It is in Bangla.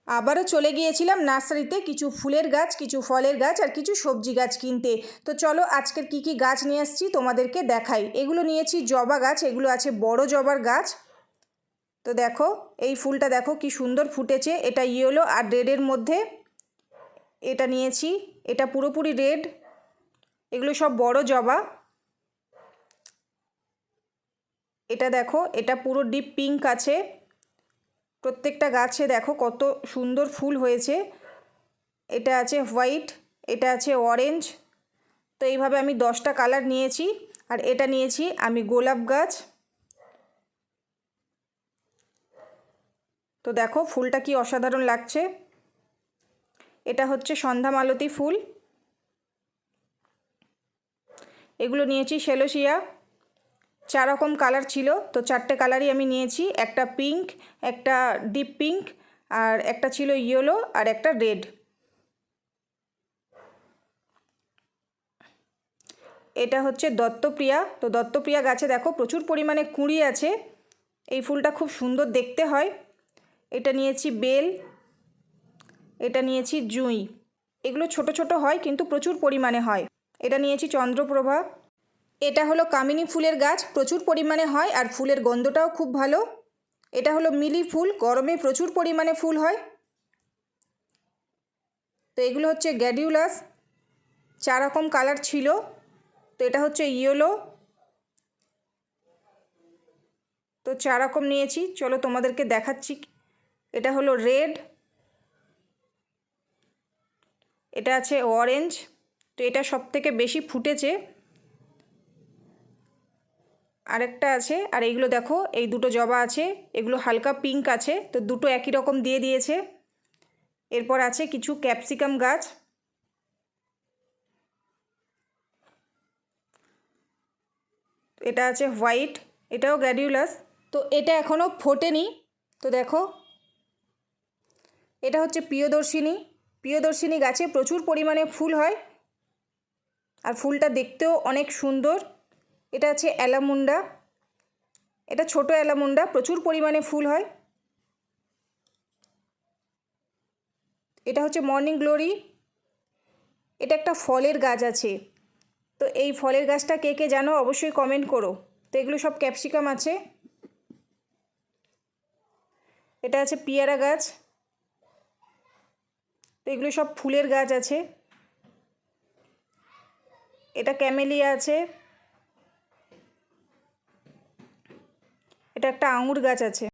আবারও চলে গিয়েছিলাম নার্সারিতে কিছু ফুলের গাছ, কিছু ফলের গাছ আর কিছু সবজি গাছ কিনতে। তো চলো আজকের কি কি গাছ নিয়ে আসছি তোমাদেরকে দেখাই। এগুলো নিয়েছি জবা গাছ, এগুলো আছে বড় জবার গাছ। তো দেখো এই ফুলটা দেখো কি সুন্দর ফুটেছে, এটা ইয়েলো আর রেডের মধ্যে। এটা নিয়েছি, এটা পুরোপুরি রেড। এগুলো সব বড় জবা। এটা দেখো, এটা পুরো ডিপ পিঙ্ক আছে। প্রত্যেকটা গাছে দেখো কত সুন্দর ফুল হয়েছে। এটা আছে হোয়াইট, এটা আছে অরেঞ্জ। তো এইভাবে আমি 10টা কালার নিয়েছি। আর এটা নিয়েছি আমি গোলাপ গাছ। তো দেখো ফুলটা কি অসাধারণ লাগছে। এটা হচ্ছে সন্ধ্যা মালতী ফুল। এগুলো নিয়েছি সেলোসিয়া। 4 রকম কালার ছিল, তো 4টে কালারই আমি নিয়েছি। একটা পিঙ্ক, একটা ডিপ পিঙ্ক, আর একটা ছিল ইয়েলো, আর একটা রেড। এটা হচ্ছে দত্তপ্রিয়া। তো দত্তপ্রিয়া গাছে দেখো প্রচুর পরিমাণে কুঁড়ি আছে। এই ফুলটা খুব সুন্দর দেখতে হয়। এটা নিয়েছি বেল। এটা নিয়েছি জুঁই। এগুলো ছোট ছোট হয় কিন্তু প্রচুর পরিমাণে হয়। এটা নিয়েছি চন্দ্রপ্রভা। এটা হলো কামিনী ফুলের গাছ, প্রচুর পরিমাণে হয় আর ফুলের গন্ধটাও খুব ভালো। এটা হলো মিলি ফুল, গরমে প্রচুর পরিমাণে ফুল হয়। তো এগুলো হচ্ছে গ্যাডিউলাস। 4 রকম কালার ছিল। তো এটা হচ্ছে ইয়েলো। তো 4 রকম নিয়েছি, চলো তোমাদেরকে দেখাচ্ছি। এটা হলো রেড। এটা আছে অরেঞ্জ। তো এটা সবথেকে বেশি ফুটেছে। আরেকটা আছে, আর এইগুলো দেখো এই দুটো জবা আছে, এগুলো হালকা পিঙ্ক আছে। তো দুটো একই রকম দিয়ে দিয়েছে। এরপর আছে কিছু ক্যাপসিকাম গাছ। এটা আছে হোয়াইট, এটাও গ্যাডিউলাস। তো এটা এখনও ফোটেনি। তো দেখো এটা হচ্ছে প্রিয়দর্শিনী। প্রিয়দর্শিনী গাছে প্রচুর পরিমাণে ফুল হয় আর ফুলটা দেখতেও অনেক সুন্দর। এটা আছে অ্যালামুন্ডা। এটা ছোট অ্যালামুন্ডা, প্রচুর পরিমাণে ফুল হয়। এটা হচ্ছে মর্নিং গ্লোরি। এটা একটা ফলের গাছ আছে। তো এই ফলের গাছটা কে কে জানো অবশ্যই কমেন্ট করো। তো এগুলো সব ক্যাপসিকাম আছে। এটা আছে পিয়ারা গাছ। তো এগুলো সব ফুলের গাছ আছে। এটা ক্যামেলিয়া আছে। এটা একটা আঙুর গাছ আছে।